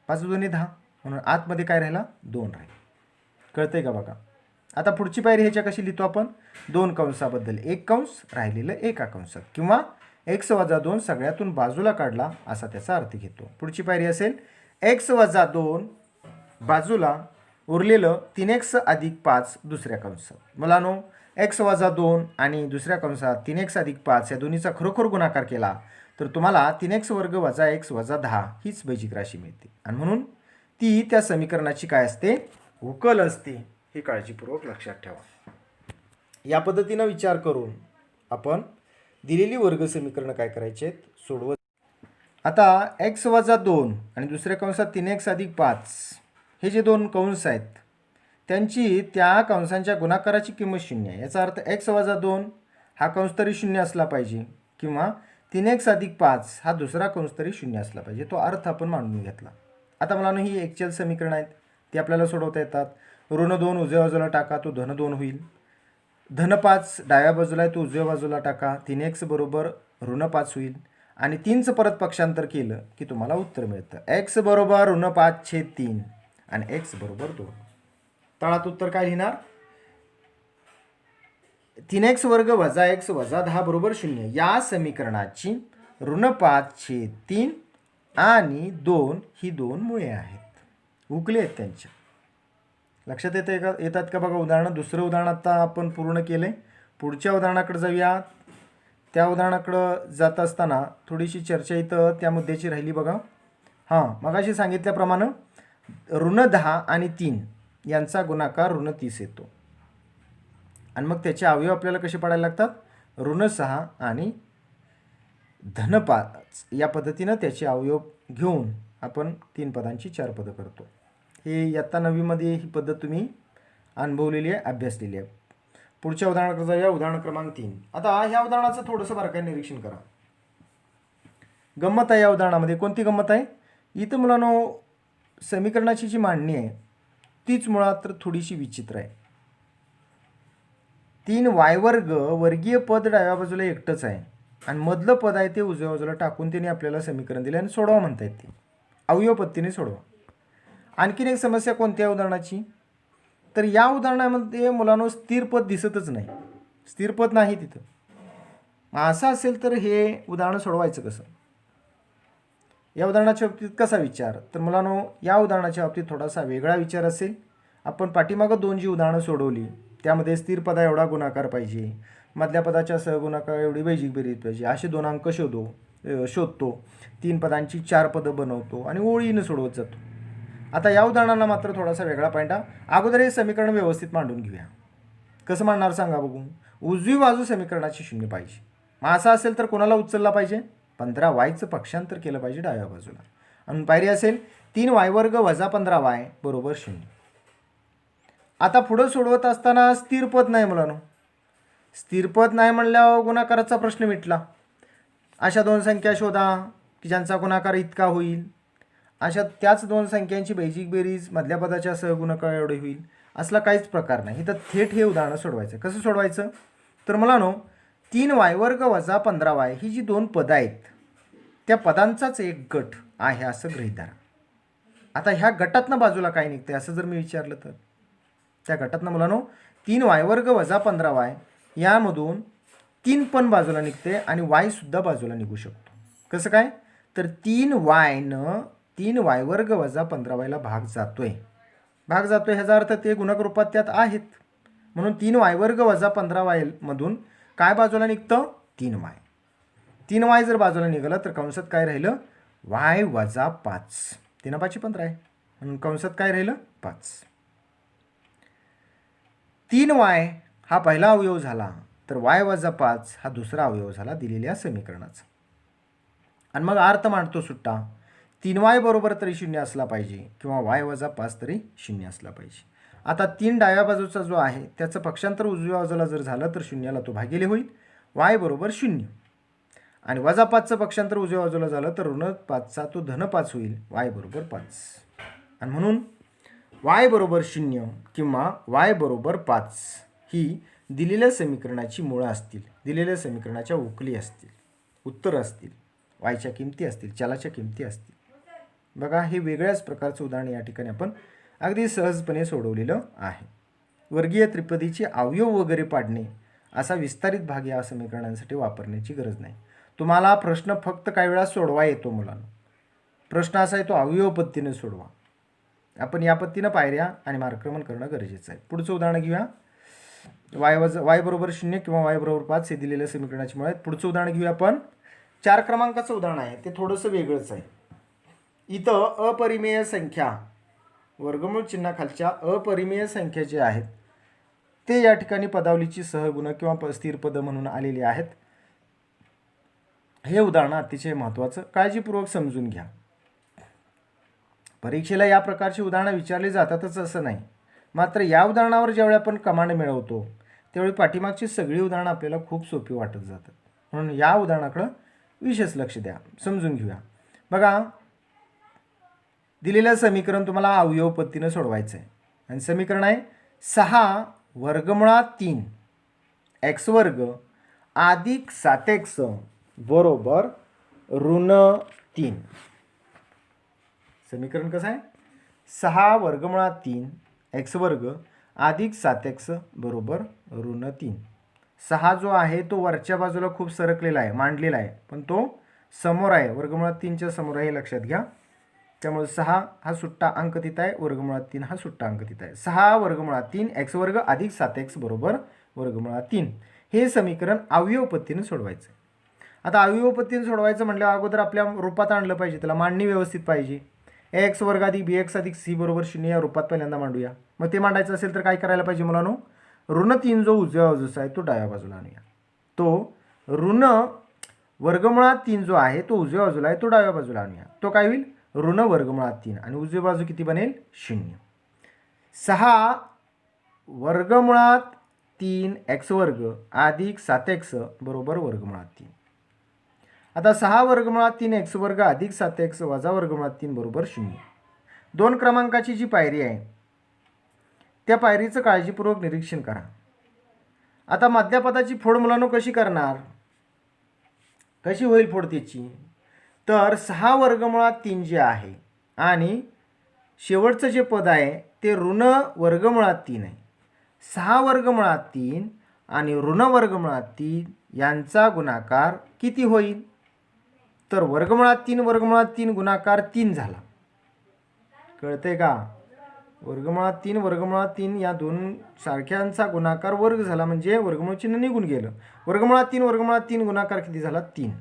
5 2 10 म्हणून आतमध्ये काय राहिला 2 राहील. कळतंय का बघा. आता पुढची पायरी ह्याच्या कशी लिहितो आपण 2 कंसाबद्दल 1 कंस राहिलेलं एका कंसात किंवा x वजा 2 सगळ्यातून बाजूला काढला असा त्याचा अर्थ घेतो. पुढची पायरी असेल x वजा 2 बाजूला उरलेलं 3x अधिक 5 दुसऱ्या कंसात. मुलांनो x वजा 2 आणि दुसऱ्या कंसात 3x अधिक 5 या दोन्हीचा खरोखर गुणाकार केला तर तुम्हाला 3x वर्ग वजा x वजा 10 हीच बेजिक राशी मिळते आणि म्हणून ती त्या समीकरणाची काय असते उकल असते. हे काळजीपूर्वक लक्षात ठेवा. या पद्धतीनं विचार करून आपण दिलेली वर्ग समीकरण काय करायचे सोडवत. आता x वजा 2 आणि दुसऱ्या कंसात 3x अधिक 5 हे जे दोन कंस आहेत त्यांची त्या कंसांच्या गुणाकाराची किंमत 0 आहे. याचा अर्थ x वजा 2 हा कंस तरी 0 असला पाहिजे किंवा 3x अधिक 5 हा दुसरा कंस तरी 0 असला पाहिजे. तो अर्थ आपण मांडून घेतला. आता मला ही एक्चुअल समीकरण आहेत ती आपल्याला सोडवता येतात. ऋण 2 उजव्या बाजूला टाका तो धन 2 होईल. धन 5 डाव्या बाजूला आहे तो उजव्या बाजूला टाका. 3x बरोबर ऋण 5 होईल आणि 3चं परत पक्षांतर केलं की तुम्हाला उत्तर मिळतं. x बरोबर ऋण 5/3 आणि x बरोबर 2. तळात उत्तर काय लिहिणार 3x वर्ग वजा x वजा 10 बरोबर 0. या समीकरणाची ऋण 5/3 आणि 2 ही 2 मुळे आहेत. उकले आहेत त्यांच्या. लक्षात येतात का बघा. उदाहरण दुसरं उदाहरण आता आपण पूर्ण केले. पुढच्या उदाहरणाकडे जाऊया. त्या उदाहरणाकडं जात असताना थोडीशी चर्चा इथं त्या मुद्द्याची राहिली बघा. मगाशी सांगितल्याप्रमाणे ऋण 10 आणि 3 यांचा गुणाकार ऋण 30 येतो आणि मग त्याचे अवयव आपल्याला कसे पाडायला लागतात ऋण 6 आणि धन 5 या पद्धतीनं त्याचे अवयव घेऊन आपण 3 पदांची 4 पदं करतो. हे इयत्ता 9वीमध्ये ही पद्धत तुम्ही अनुभवलेली आहे अभ्यासलेली आहे. पुढच्या उदाहरणाकडे जाऊया. उदाहरण क्रमांक 3. आता ह्या उदाहरणाचं थोडंसं बारकाईने निरीक्षण करा. गंमत आहे या उदाहरणामध्ये. कोणती गंमत आहे इथं मुलांनो समीकरणाची जी मांडणी आहे तीच मुळात तर थोडीशी विचित्र आहे. 3y वर्ग वर्गीय पद डाव्या बाजूला एकटंच आहे आणि मधलं पद आहे ते उजव्या बाजूला टाकून त्याने आपल्याला समीकरण दिले आणि सोडवा म्हणता येते. अवयव पद्धतीने सोडवा. आणखीन एक समस्या कोणत्या उदाहरणाची तर या उदाहरणामध्ये मुलांनो स्थिर पद दिसतच नाही. स्थिर पद नाही तिथं. असं असेल तर हे उदाहरण सोडवायचं कसं. या उदाहरणाच्या बाबतीत कसा विचार तर मुलांनो या उदाहरणाच्या बाबतीत थोडासा वेगळा विचार असेल. आपण पाठीमागं 2 जी उदाहरणं सोडवली त्यामध्ये स्थिर पदा एवढा गुणाकार पाहिजे, मधल्या पदाच्या सहगुणाकार एवढी बेजिक बेरीज पाहिजे, असे 2 अंक शोधू. शोधतो, 3 पदांची 4 पदं बनवतो आणि ओळीनं सोडवत जातो. आता या उदाहरणाला मात्र थोडासा वेगळा पॉईंट हा. अगोदर हे समीकरण व्यवस्थित मांडून घेऊया. कसं मांडणार सांगा बघू. उजवी बाजू समीकरणाची 0 पाहिजे. मग असं असेल तर कोणाला उचलला पाहिजे, 15y पक्षांतर केलं पाहिजे डाव्या बाजूला. आणि पायरी असेल 3y वर्ग वजा 15y बरोबर 0. आता पुढं सोडवत असताना स्थिर पद नाही मुलांनो. स्थिर पद नाही म्हणल्यावर गुणाकाराचा प्रश्न मिटला. अशा 2 संख्या शोधा की ज्यांचा गुणाकार इतका होईल. अशा त्याच 2 संख्यांची बेरीज बेरीज मधल्या पदाच्या सहगुणका एवढे होईल, असला काहीच प्रकार नाही. इथं थेट हे उदाहरण सोडवायचं. कसं सोडवायचं तर मुलांनो, 3y वर्ग वजा 15y ही जी 2 पदं आहेत त्या पदांचाच एक गट आहे असं गृहीत धरा. आता ह्या गटातनं बाजूला काय निघते असं जर मी विचारलं तर त्या गटातनं मुलांनो 3y वर्ग वजा 15y यामधून 3 पण बाजूला निघते आणि y सुद्धा बाजूला निघू शकतो. कसं काय तर 3y वर्ग वजा 15y भाग जातोय ह्याचा अर्थ ते गुणक रूपात त्यात आहेत. म्हणून 3y वर्ग वजा 15y मधून काय बाजूला निघतं 3y जर बाजूला निघालं तर कंसात काय राहिलं y वजा 5. 3 5 15 आहे म्हणून कंसात काय राहिलं 5. 3y हा पहिला अवयव झाला तर y वजा 5 हा दुसरा अवयव झाला दिलेल्या समीकरणाचा. आणि मग अर्थ मांडतो सुट्टा. 3y बरोबर तरी 0 असला पाहिजे किंवा y वजा 5 तरी 0 असला पाहिजे. आता 3 डाव्या बाजूचा जो आहे त्याचं पक्षांतर उजव्या बाजूला जर झालं तर 0ला तो भागिले होईल. y बरोबर 0 आणि वजा 5चं पक्षांतर उजव्या बाजूला झालं तर ऋण 5चा तो धन 5 होईल. y बरोबर 5 आणि म्हणून y बरोबर 0 किंवा y बरोबर 5 ही दिलेल्या समीकरणाची मुळं असतील, दिलेल्या समीकरणाच्या उकली असतील, उत्तर असतील, yच्या किमती असतील, चलाच्या किमती असतील. बघा हे वेगळ्याच प्रकारचं उदाहरण या ठिकाणी आपण अगदी सहजपणे सोडवलेलं आहे. वर्गीय त्रिपदीचे अवयव वगैरे पाडणे असा विस्तारित भाग या समीकरणांसाठी वापरण्याची गरज नाही. तुम्हाला प्रश्न फक्त काही वेळा सोडवा येतो मुलांना. प्रश्न असा आहे तो अवयव पद्धतीने सोडवा. आपण या पद्धतीनं पायऱ्या आणि मार्गक्रमण करणं गरजेचं आहे. पुढचं उदाहरण घेऊया. y बरोबर 0 किंवा y बरोबर 5 हे दिलेल्या समीकरणाची मुळे आहेत. पुढचं उदाहरण घेऊया आपण. 4 क्रमांकाचं उदाहरण आहे ते थोडंसं वेगळंच आहे. इथं अपरिमेय संख्या वर्गमूळ चिन्हाखालच्या अपरिमेय संख्या जे आहेत ते या ठिकाणी पदावलीची सहगुण किंवा स्थिर पद म्हणून आलेली आहेत. हे उदाहरण अतिशय महत्त्वाचं, काळजीपूर्वक समजून घ्या. परीक्षेला या प्रकारची उदाहरणं विचारली जातातच असं नाही. मात्र या उदाहरणावर ज्यावेळी आपण कमांड मिळवतो त्यावेळी पाठीमागची सगळी उदाहरणं आपल्याला खूप सोपी वाटत जातात. म्हणून या उदाहरणाकडं विशेष लक्ष द्या, समजून घेऊया. बघा दिलेलं समीकरण तुम्हाला अवयव पद्धतीनं सोडवायचं आहे आणि समीकरण आहे 6 वर्गमुळात 3 x वर्ग अधिक 7x बरोबर ऋण 3. समीकरण कसं आहे 6 वर्गमुळात 3 x वर्ग अधिक 7x बरोबर ऋण 3. 6 जो आहे तो वरच्या बाजूला खूप सरकलेला आहे, मांडलेला आहे, पण तो समोर आहे, वर्गमुळात 3च्या समोर आहे, हे लक्षात घ्या. त्यामुळे 6 हा सुट्टा अंक तिथं आहे, वर्गमुळात 3 हा सुट्टा अंक तिथं आहे. 6 वर्गमुळात 3 x वर्ग अधिक 7x बरोबर वर्गमुळात 3 हे समीकरण अवयव पद्धतीने सोडवायचं. आता अवयव पद्धतीने सोडवायचं म्हटल्यावर अगोदर आपल्या रूपात आणलं पाहिजे, त्याला मांडणी व्यवस्थित पाहिजे. x वर्ग अधिक bx अधिक c बरोबर 0 या रूपात पहिल्यांदा मांडूया. मग ते मांडायचं असेल तर काय करायला पाहिजे मुलांनो, ऋण 3 जो उजव्या बाजूचा आहे तो डाव्या बाजूला आणूया. तो ऋण वर्गमुळात 3 जो आहे तो उजव्या बाजूला आहे तो डाव्या बाजूला आणूया. तो काय होईल ऋण वर्गमुळात 3 आणि उजवी बाजू किती बनेल 0. 6 वर्गमुळात 3 x वर्ग अधिक 7x बरोबर वर्गमुळात 3. आता 6 वर्गमुळात 3 x वर्ग अधिक 7x वजा वर्गमुळात 3 बरोबर 0. 2 क्रमांकाची जी पायरी आहे त्या पायरीचं काळजीपूर्वक निरीक्षण करा. आता मधल्या पदाची फोड मुलांनो कशी करणार, कशी होईल फोड त्याची, तर 6 वर्गमुळात 3 जे आहे आणि शेवटचं जे पद आहे ते ऋण वर्गमुळात 3 आहे. 6 वर्गमुळात 3 आणि ऋण वर्गमुळात 3 यांचा गुणाकार किती होईल, तर वर्गमुळात 3 गुणाकार 3 झाला. कळतंय का, वर्गमुळात 3 या दोन सारख्यांचा गुणाकार वर्ग झाला म्हणजे वर्गमूळ चिन्ह निघून गेलं. वर्गमुळात 3 गुणाकार किती झाला 3.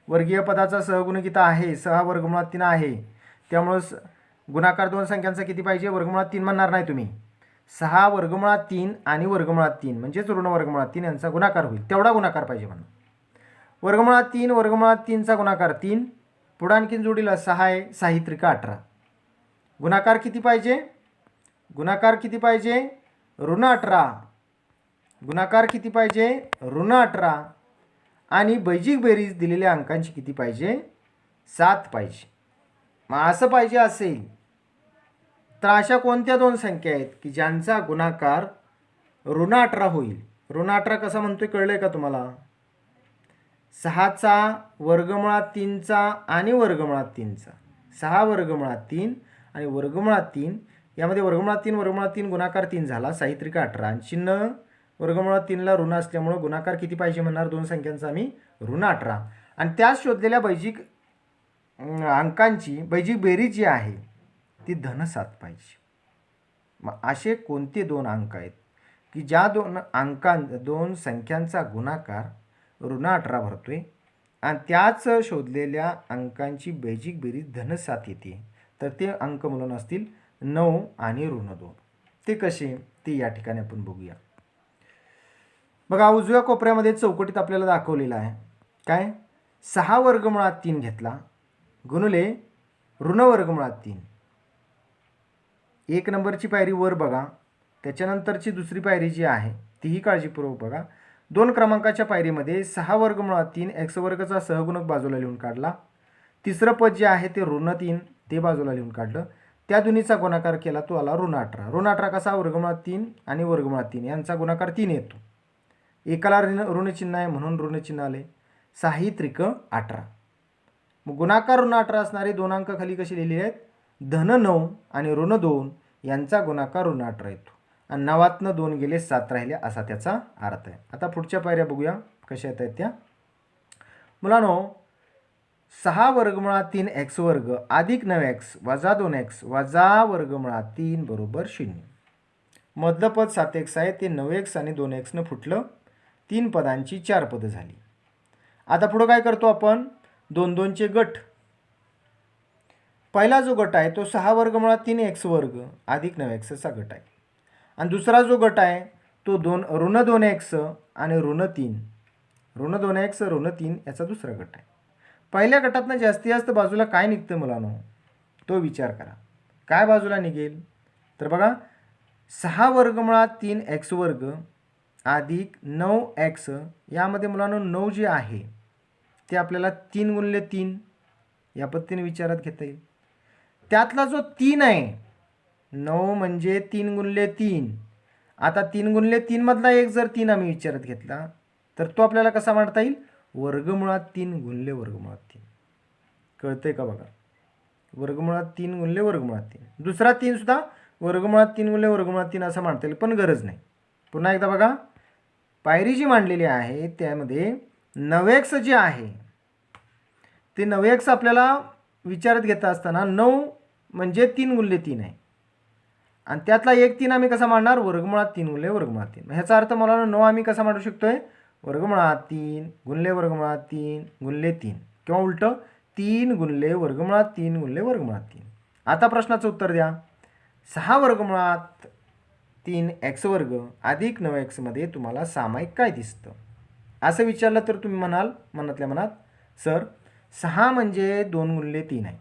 वर्गीय पदाचा सहगुणिकिता आहे, 6 वर्गमुळात 3 आहे. त्यामुळं गुणाकार दोन संख्यांचा किती पाहिजे? वर्गमुळात 3 म्हणणार नाही तुम्ही. 6 वर्गमुळात 3 आणि वर्गमुळात 3 म्हणजेच ऋण वर्गमुळात 3 यांचा गुणाकार होईल. तेवढा गुणाकार पाहिजे म्हणून. वर्गमुळात 3 वर्गमुळात 3चा गुणाकार 3. पुढं आणखीन जोडीला 6 आहे. 6 त्रिक 18. गुणाकार किती पाहिजे? गुणाकार किती पाहिजे? ऋण 18. गुणाकार किती पाहिजे? ऋण 18. आणि बैजिक बेरीज दिलेल्या अंकांची किती पाहिजे? 7 पाहिजे. मग असं पाहिजे असेल तर अशा कोणत्या दोन संख्या आहेत की ज्यांचा गुणाकार ऋण 18 होईल? ऋण 18 कसा म्हणतोय कळलंय का तुम्हाला? 6चा वर्गमुळात 3चा आणि वर्गमुळात 3चा. 6 वर्गमुळात 3 आणि वर्गमुळात 3 यामध्ये वर्गमुळात 3 वर्गमुळात 3 गुणाकार 3 झाला. 6 त्रिक 18 आणि चिन्ह वर्गमुळात 3ला ऋण असल्यामुळं गुणाकार किती पाहिजे म्हणणार? दोन संख्यांचा आम्ही ऋण 18. आणि त्यात शोधलेल्या बैजिक अंकांची बैजिक बेरीज जी आहे ती धन 7 पाहिजे. मग असे कोणते दोन अंक आहेत की ज्या दोन संख्यांचा गुणाकार ऋण 18 भरतोय आणि त्याच शोधलेल्या अंकांची बैजिक बेरीज धन 7 येते? तर ते अंक मुलं असतील 9 आणि ऋण 2. ते कसे ते या ठिकाणी आपण बघूया. बघा उजव्या कोपऱ्यामध्ये चौकटीत आपल्याला दाखवलेलं आहे काय? 6 वर्गमुळात 3 घेतला गुणुले ऋण वर्गमुळात 3. एक नंबरची पायरी वर बघा. त्याच्यानंतरची दुसरी पायरी जी आहे तीही काळजीपूर्वक बघा. 2 क्रमांकाच्या पायरीमध्ये 6 वर्गमुळात 3 x वर्गचा सहगुणक बाजूला लिहून काढला. तिसरं पद जे आहे ते ऋण 3 ते बाजूला लिहून काढलं. त्या दोन्हीचा गुणाकार केला तो आला ऋण 18. ऋण 18 कसा? वर्गमुळात 3 आणि वर्गमुळात 3 यांचा गुणाकार 3 येतो. एकाला ऋण चिन्ह आहे म्हणून ऋण चिन्ह आले. 6 त्रिक 18. मग गुणाकार ऋण 18 असणारे दोन अंक खाली कसे लिहिलेले आहेत? धन 9 आणि ऋण 2 यांचा गुणाकार ऋण 18 येतो. आणि 9तनं 2 गेले 7 राहिले असा त्याचा अर्थ आहे. आता पुढच्या पायऱ्या बघूया कशा येत आहेत त्या. मुलांनो 6 वर्गमुळात 3 x वर्ग अधिक 9x वजा 2x वजा वर्गमुळात 3 बरोबर 0. मधलं पद 7x आहे ते 9x आणि 2xनं फुटलं. 3 पदांची 4 पदं झाली. आता पुढं काय करतो आपण? 2-2चे गट. पहिला जो गट आहे तो 6 वर्गमुळात 3 x वर्ग अधिक 9xचा गट आहे. आणि दुसरा जो गट आहे तो ऋण 2x आणि ऋण 3. ऋण 2x ऋण 3 याचा दुसरा गट आहे. पहिल्या गटातनं जास्तीत जास्त बाजूला काय निघतं मुलांनो तो विचार करा. काय बाजूला निघेल? तर बघा 6 वर्गमुळात 3 x वर्ग अधिक 9x यामध्ये मुलांनो 9 जे आहे ते आपल्याला 3 गुणिले 3 या पद्धतीने विचारात घेता येईल. त्यातला जो 3 आहे 9 म्हणजे 3 गुणिले 3. आता 3 गुणिले 3 मधला एक जर 3 आम्ही विचारात घेतला तर तो आपल्याला कसा मांडता येईल? वर्गमुळात 3 गुणिले वर्गमुळात 3. कळतंय का बघा? वर्गमुळात 3 गुणिले वर्गमुळात 3. दुसरा 3 सुद्धा वर्गमुळात 3 गुणिले वर्गमुळात 3 असं मांडता येईल पण गरज नाही. पुन्हा एकदा बघा पायरी जी मांडलेली आहे त्यामध्ये 9x जे आहे ते 9x आपल्याला विचारात घेता असताना 9 म्हणजे 3 गुणिले 3 आहे. आणि त्यातला एक 3 आम्ही कसा मांडणार? वर्गमुळात 3 गुणिले वर्गमुळात 3. ह्याचा अर्थ मला 9 आम्ही कसा मांडू शकतोय? वर्गमुळात 3 गुणिले वर्गमुळात 3 गुणिले 3 किंवा उलटं 3 गुणिले वर्गमुळात 3 गुणिले वर्गमुळात 3. आता प्रश्नाचं उत्तर द्या. 6 वर्गमुळात 3 x वर्ग अधिक 9x मध्ये तुम्हाला सामायिक काय दिसतं? असं विचारलं तर तुम्ही म्हणाल मनातल्या मनात सर 6 म्हणजे 2 गुणिले 3 आहे.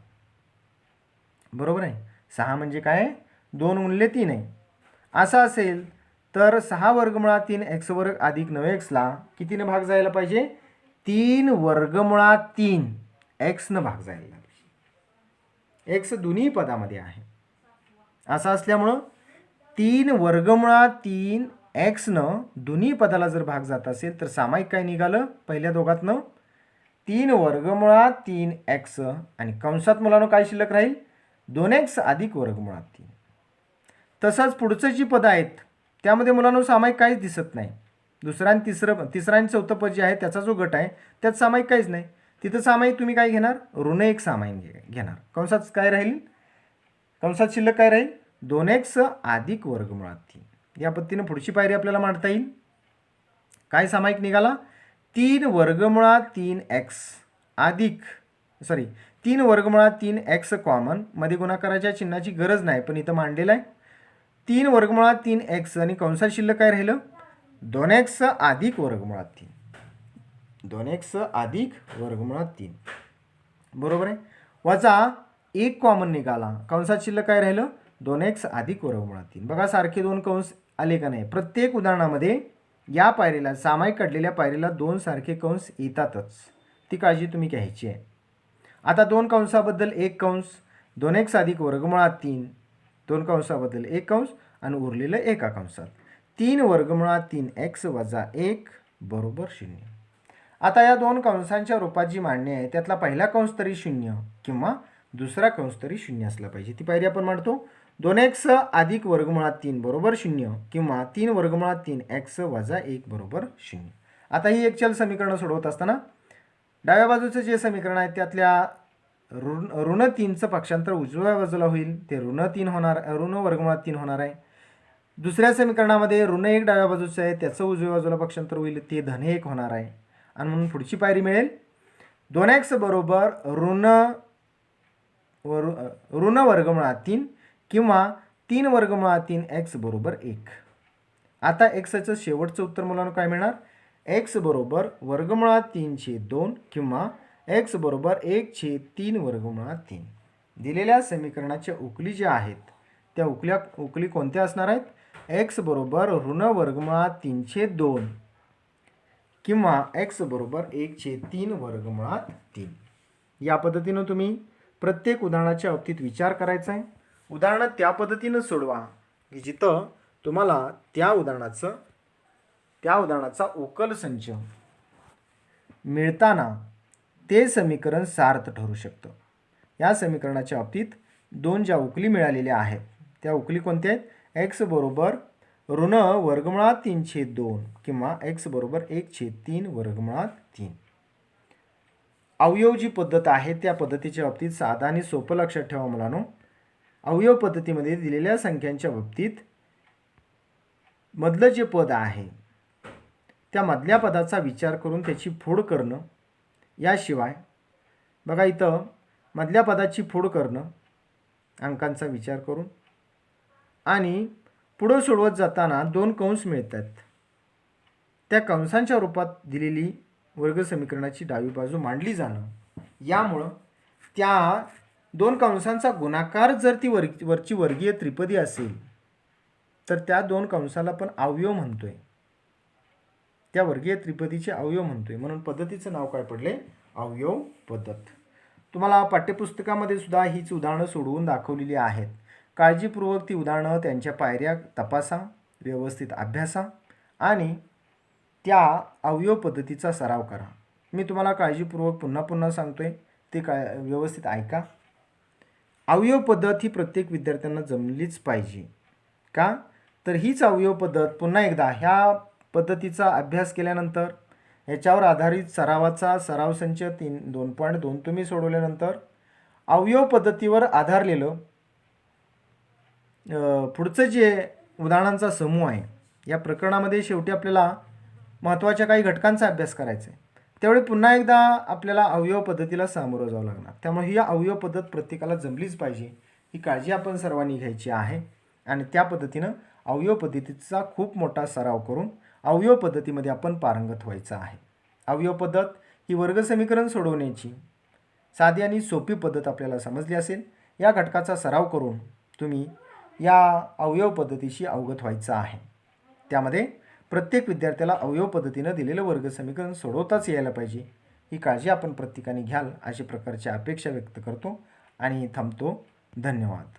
बरोबर आहे. 6 म्हणजे काय? 2 गुणिले 3 आहे. असं असेल तर 6 वर्गमुळात 3 x वर्ग अधिक 9xला कितीने भाग जायला पाहिजे? 3 वर्गमुळात 3 xनं भाग जायला पाहिजे. x दोन्ही पदामध्ये आहे. असं असल्यामुळं 3 वर्गमुळात 3 xनं दोन्ही पदाला जर भाग जात असेल तर सामायिक काय निघालं? पहिल्या दोघातनं 3 वर्गमुळात 3 x आणि कंसात मुलांनो काय शिल्लक राहील? 2x अधिक वर्गमुळात 3. तसंच पुढचं जी पदं आहेत त्यामध्ये मुलांनो सामायिक काहीच दिसत नाही. दुसरा आणि तिसरा आणि चौथं पद जे आहे त्याचा जो गट आहे त्यात सामायिक काहीच नाही. तिथं सामायिक तुम्ही काय घेणार? ऋण 1 सामायिक घेणार. कंसात काय राहील? कंसात शिल्लक काय राहील? 2x अधिक वर्गमुळात 3. या पद्धतीनं पुढची पायरी आपल्याला मांडता येईल. काय सामायिक निघाला? 3 वर्गमुळात 3 x अधिक 3 वर्गमुळात 3 एक्स कॉमन, मध्ये गुणाकाराच्या चिन्हाची गरज नाही पण इथं मांडलेलं आहे. 3 वर्गमुळात 3 एक्स आणि कंसात शिल्लक काय राहिलं 2x अधिक वर्गमुळात 3. 2x अधिक वर्गमुळात 3 बरोबर आहे. वजा 1 कॉमन निघाला, कंसात शिल्लक काय राहिलं 2x अधिक वर्गमुळात 3. बघा सारखे दोन कंस आले का नाही. प्रत्येक उदाहरणामध्ये या पायरीला सामायिक काढलेल्या पायरीला 2 सारखे कंस येतातच, ती काळजी तुम्ही घ्यायची आहे. आता 2 कंसाबद्दल 1 कंस 2x अधिक वर्गमुळात 3, 2 कंसाबद्दल 1 कंस आणि उरलेलं एका कंसात 3 वर्गमुळात 3x वजा 1 बरोबर 0. आता या 2 कंसांच्या रूपात जी मांडणी आहे त्यातला पहिला कंस तरी 0 किंवा दुसरा कंस तरी 0 असला पाहिजे. ती पायरी आपण म्हणतो 2x अधिक वर्गमुळात 3 बरोबर 0 किंवा 3 वर्गमुळात 3x वजा 1 बरोबर 0. आता ही एक चल समीकरणं सोडवत असताना डाव्या बाजूचं जे समीकरण आहे त्यातल्या ऋण 3चं पक्षांतर उजव्या बाजूला होईल, ते ऋण 3 होणार, ऋण वर्गमुळात 3 होणार आहे. दुसऱ्या समीकरणामध्ये ऋण 1 डाव्या बाजूचं आहे त्याचं उजव्या बाजूला पक्षांतर होईल, ते धन 1 होणार आहे. आणि म्हणून पुढची पायरी मिळेल 2x बरोबर ऋण वर्गमुळात 3 किंवा 3 वर्गमुळात 3x बरोबर 1. आता एक्सचं शेवटचं उत्तर मुलांना काय मिळणार x बरोबर वर्गमुळात 3/2 किंवा x बरोबर 1/3 वर्गमुळात 3. दिलेल्या समीकरणाच्या उकली ज्या आहेत त्या उकली कोणत्या असणार आहेत. x बरोबर ऋण वर्गमुळात 3/2 किंवा x बरोबर 1/3 वर्गमुळात 3. या पद्धतीनं तुम्ही प्रत्येक उदाहरणाच्या बाबतीत विचार करायचा आहे. उदाहरणं त्या पद्धतीनं सोडवा की जिथं तुम्हाला त्या उदाहरणाचा उकल संच मिळताना ते समीकरण सार्थ ठरू शकतं. या समीकरणाच्या बाबतीत 2 ज्या उकली मिळालेल्या आहेत त्या उकली कोणत्या आहेत. x बरोबर ऋण वर्गमुळात 3/2 किंवा x बरोबर 1/3 वर्गमुळात 3. अवयव जी पद्धत आहे त्या पद्धतीच्या बाबतीत साधा आणि सोपं लक्षात ठेवा मुलांनो. अवयव पद्धतीमध्ये दिलेल्या संख्यांच्या बाबतीत मधलं जे पद आहे त्या मधल्या पदाचा विचार करून त्याची फोड करणं, याशिवाय बघा इथं मधल्या पदाची फोड करणं अंकांचा विचार करून, आणि पुढं सोडवत जाताना 2 कंस मिळतात त्या कंसांच्या रूपात दिलेली वर्ग समीकरणाची डावी बाजू मांडली जाणं, यामुळं त्या 2 कंसांचा गुणाकार जर ती वरची वर्गीय त्रिपदी असेल तर त्या 2 कंसाला पण अवयव म्हणतोय, त्या वर्गीय त्रिपदीचे अवयव म्हणतोय. म्हणून पद्धतीचं नाव काय पडले अवयव पद्धत. तुम्हाला पाठ्यपुस्तकामध्ये सुद्धा हीच उदाहरणं सोडवून दाखवलेली आहेत. काळजीपूर्वक ती उदाहरणं त्यांच्या पायऱ्या तपासा, व्यवस्थित अभ्यासा आणि त्या अवयव पद्धतीचा सराव करा. मी तुम्हाला काळजीपूर्वक पुन्हा सांगतोय, ते व्यवस्थित ऐका. अवयव पद्धत ही प्रत्येक विद्यार्थ्यांना जमलीच पाहिजे. का तर हीच अवयव पद्धत पुन्हा एकदा ह्या पद्धतीचा अभ्यास केल्यानंतर ह्याच्यावर आधारित सरावाचा सराव संच 2.2 तुम्ही सोडवल्यानंतर अवयव पद्धतीवर आधारलेलं पुढचं जे उदाहरणांचा समूह आहे या प्रकरणामध्ये शेवटी आपल्याला महत्त्वाच्या काही घटकांचा अभ्यास करायचा आहे. त्यावेळी पुन्हा एकदा आपल्याला अवयव पद्धतीला सामोरं जावं लागणार. त्यामुळे ही अवयव पद्धत प्रत्येकाला जमलीच पाहिजे, ही काळजी आपण सर्वांनी घ्यायची आहे. आणि त्या पद्धतीनं अवयव पद्धतीचा खूप मोठा सराव करून अवयव पद्धतीमध्ये आपण पारंगत व्हायचं आहे. अवयव पद्धत ही वर्गसमीकरण सोडवण्याची साधी आणि सोपी पद्धत आपल्याला समजली असेल. या घटकाचा सराव करून तुम्ही या अवयव पद्धतीशी अवगत व्हायचं आहे. त्यामध्ये प्रत्येक विद्यार्थ्याला अवयव पद्धतीनं दिलेलं वर्गसमीकरण सोडवताच यायला पाहिजे, ही काळजी आपण प्रत्येकाने घ्याल अशा प्रकारची अपेक्षा व्यक्त करतो आणि थांबतो. धन्यवाद.